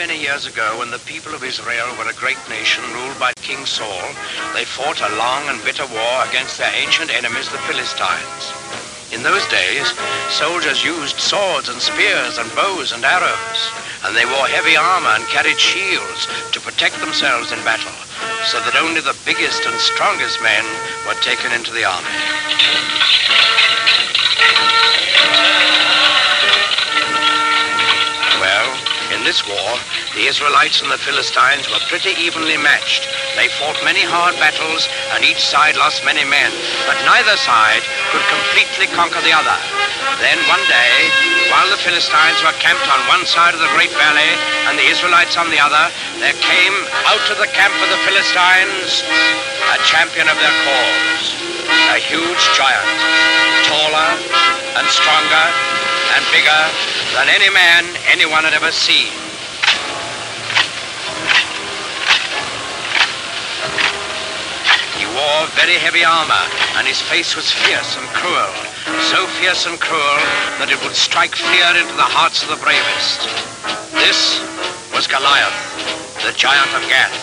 many years ago, when the people of Israel were a great nation ruled by King Saul, they fought a long and bitter war against their ancient enemies, the Philistines. In those days, soldiers used swords and spears and bows and arrows, and they wore heavy armor and carried shields to protect themselves in battle, so that only the biggest and strongest men were taken into the army. Well, in this war, the Israelites and the Philistines were pretty evenly matched. They fought many hard battles, and each side lost many men, but neither side could completely conquer the other. Then one day, while the Philistines were camped on one side of the great valley and the Israelites on the other, there came out of the camp of the Philistines a champion of their cause, a huge giant, taller and stronger and bigger than any man anyone had ever seen. He wore very heavy armor, and his face was fierce and cruel, so fierce and cruel that it would strike fear into the hearts of the bravest. This was Goliath, the giant of Gath.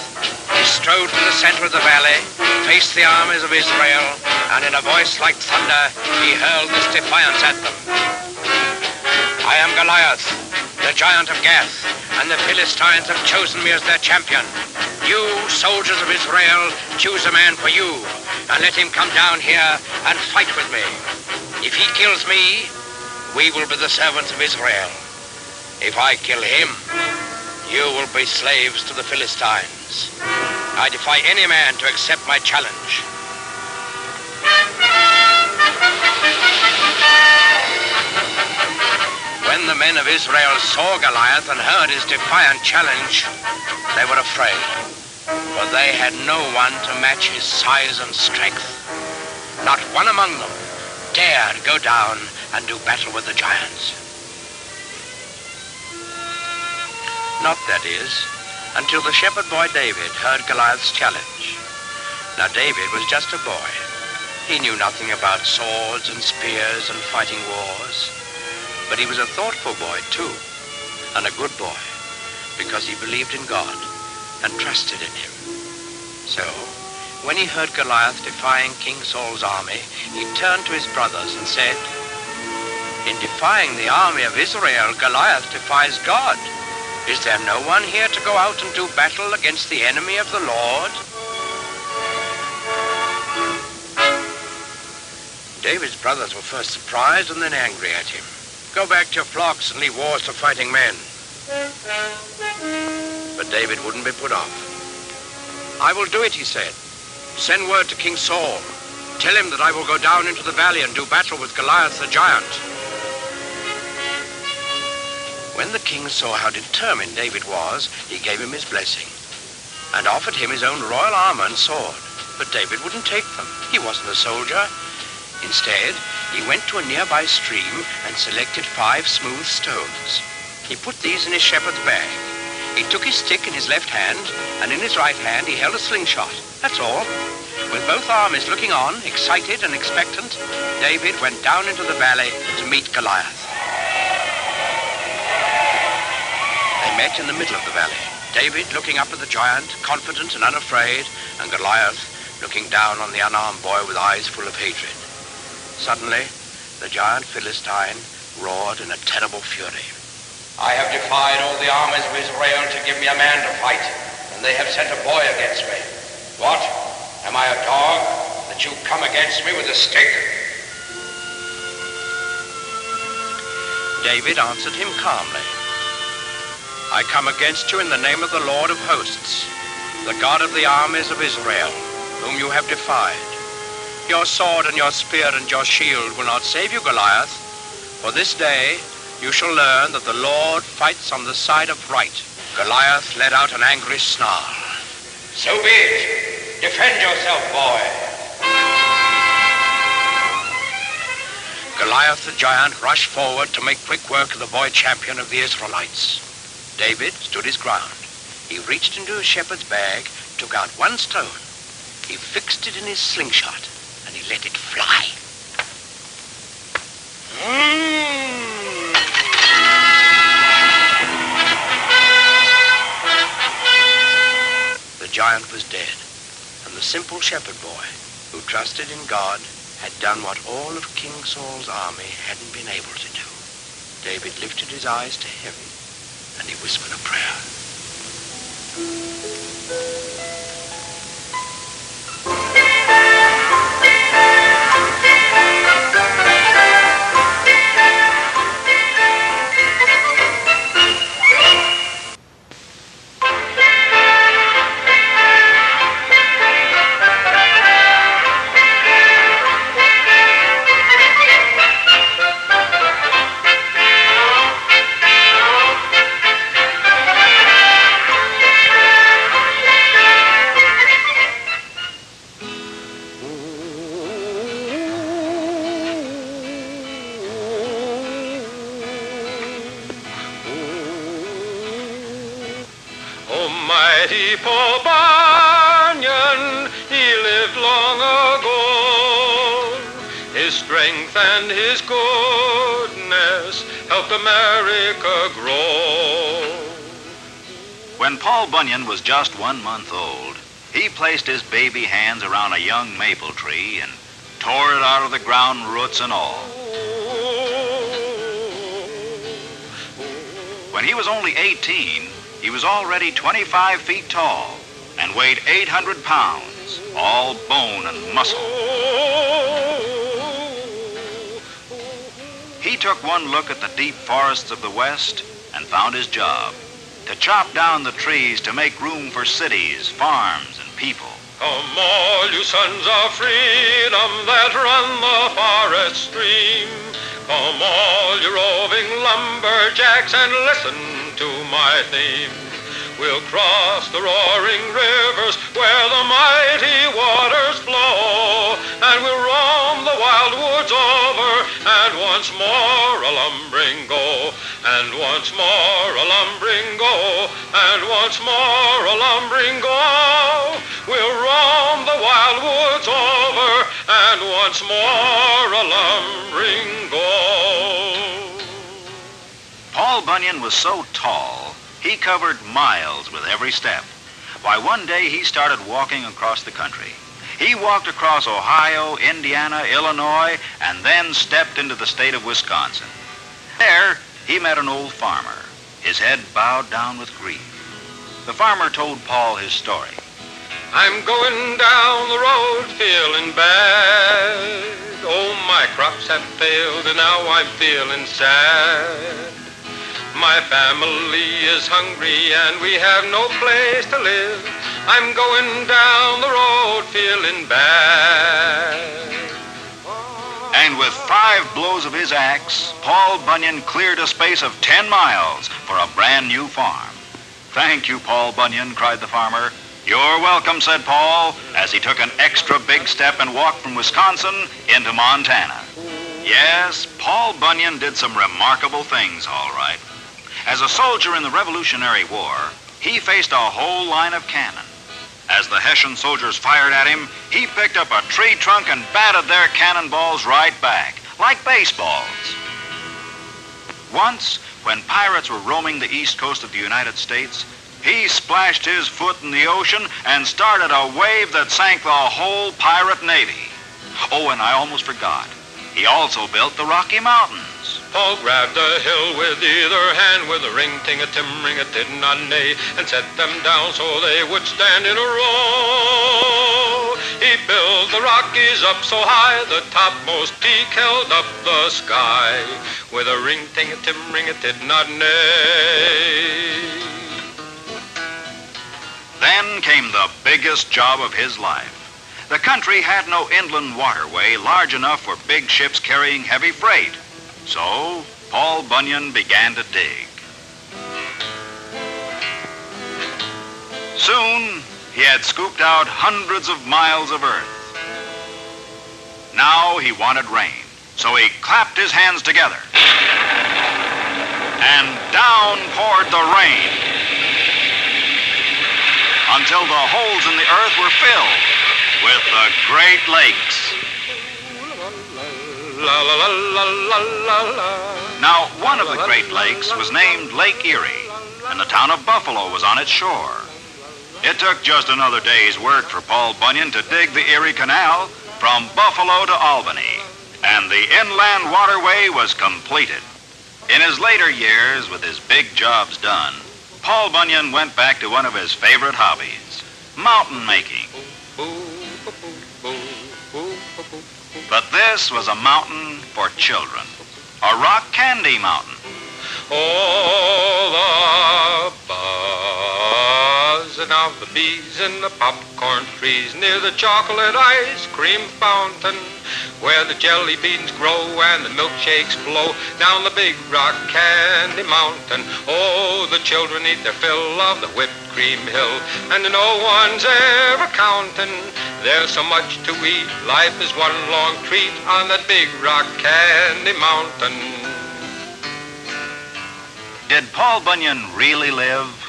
He strode to the center of the valley, faced the armies of Israel, and in a voice like thunder, he hurled this defiance at them. I am Goliath, the giant of Gath, and the Philistines have chosen me as their champion. You, soldiers of Israel, choose a man for you, and let him come down here and fight with me. If he kills me, we will be the servants of Israel. If I kill him, you will be slaves to the Philistines. I defy any man to accept my challenge. When the men of Israel saw Goliath and heard his defiant challenge, they were afraid, for they had no one to match his size and strength. Not one among them dared go down and do battle with the giants. Not, that is, until the shepherd boy David heard Goliath's challenge. Now, David was just a boy. He knew nothing about swords and spears and fighting wars. But he was a thoughtful boy, too, and a good boy, because he believed in God and trusted in him. So, when he heard Goliath defying King Saul's army, he turned to his brothers and said, in defying the army of Israel, Goliath defies God. Is there no one here to go out and do battle against the enemy of the Lord? David's brothers were first surprised and then angry at him. Go back to your flocks and leave wars to fighting men. But David wouldn't be put off. I will do it, he said. Send word to King Saul. Tell him that I will go down into the valley and do battle with Goliath the giant. When the king saw how determined David was, he gave him his blessing and offered him his own royal armor and sword. But David wouldn't take them. He wasn't a soldier. Instead, he went to a nearby stream and selected 5 smooth stones. He put these in his shepherd's bag. He took his stick in his left hand, and in his right hand he held a slingshot. That's all. With both armies looking on, excited and expectant, David went down into the valley to meet Goliath. They met in the middle of the valley. David looking up at the giant, confident and unafraid, and Goliath looking down on the unarmed boy with eyes full of hatred. Suddenly, the giant Philistine roared in a terrible fury. I have defied all the armies of Israel to give me a man to fight, and they have sent a boy against me. What? Am I a dog that you come against me with a stick? David answered him calmly. I come against you in the name of the Lord of hosts, the God of the armies of Israel, whom you have defied. Your sword and your spear and your shield will not save you, Goliath, for this day you shall learn that the Lord fights on the side of right. Goliath let out an angry snarl. So be it. Defend yourself, boy. Goliath the giant rushed forward to make quick work of the boy champion of the Israelites. David stood his ground. He reached into his shepherd's bag, took out 1 stone. He fixed it in his slingshot, and he let it fly. giant was dead, and the simple shepherd boy, who trusted in God, had done what all of King Saul's army hadn't been able to do. David lifted his eyes to heaven, and he whispered a prayer. Mighty Paul Bunyan, he lived long ago. His strength and his goodness helped America grow. When Paul Bunyan was just 1 month old, he placed his baby hands around a young maple tree and tore it out of the ground, roots and all. When he was only 18, he was already 25 feet tall and weighed 800 pounds, all bone and muscle. He took one look at the deep forests of the West and found his job: to chop down the trees to make room for cities, farms, and people. Come all you sons of freedom that run the forest stream. Come all you roving lumberjacks and listen to my theme. We'll cross the roaring rivers where the mighty waters flow, and we'll roam the wild woods over, and once more a lumbering go, and once more a lumbering go, and once more a lumbering go. We'll roam the wild woods over, and once more a lumbering go. Paul Bunyan was so tall, he covered miles with every step. Why, one day he started walking across the country. He walked across Ohio, Indiana, Illinois, and then stepped into the state of Wisconsin. There, he met an old farmer, his head bowed down with grief. The farmer told Paul his story. I'm going down the road feeling bad. Oh, my crops have failed and now I'm feeling sad. My family is hungry and we have no place to live. I'm going down the road feeling bad. And with 5 blows of his axe, Paul Bunyan cleared a space of 10 miles for a brand new farm. "Thank you, Paul Bunyan," cried the farmer. "You're welcome," said Paul, as he took an extra big step and walked from Wisconsin into Montana. Yes, Paul Bunyan did some remarkable things, all right. As a soldier in the Revolutionary War, he faced a whole line of cannon. As the Hessian soldiers fired at him, he picked up a tree trunk and batted their cannonballs right back, like baseballs. Once, when pirates were roaming the east coast of the United States, he splashed his foot in the ocean and started a wave that sank the whole pirate navy. Oh, and I almost forgot. He also built the Rocky Mountains. Paul grabbed a hill with either hand with a ring-ting-a-tim-ring-a-tid-not-nay and set them down so they would stand in a row. He built the Rockies up so high the topmost peak held up the sky with a ring-ting-a-tim-ring-a-tid-not-nay. Then came the biggest job of his life. The country had no inland waterway large enough for big ships carrying heavy freight. So, Paul Bunyan began to dig. Soon, he had scooped out hundreds of miles of earth. Now he wanted rain, so he clapped his hands together. And down poured the rain, until the holes in the earth were filled with the Great Lakes. Now, one of the Great Lakes was named Lake Erie, and the town of Buffalo was on its shore. It took just another day's work for Paul Bunyan to dig the Erie Canal from Buffalo to Albany, and the inland waterway was completed. In his later years, with his big jobs done, Paul Bunyan went back to one of his favorite hobbies, mountain making. But this was a mountain for children, a rock candy mountain. Oh, the buzzing of the bees in the popcorn trees near the chocolate ice cream fountain, where the jelly beans grow and the milkshakes flow down the big rock candy mountain. Oh, the children eat their fill of the whipped cream hill, and no one's ever counting. There's so much to eat, life is one long treat on that big rock candy mountain. Did Paul Bunyan really live?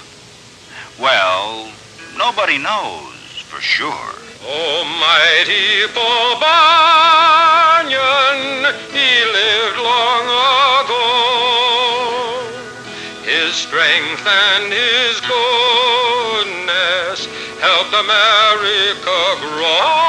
Well, nobody knows for sure. Almighty Paul Bunyan, he lived long ago. His strength and his goodness helped America grow.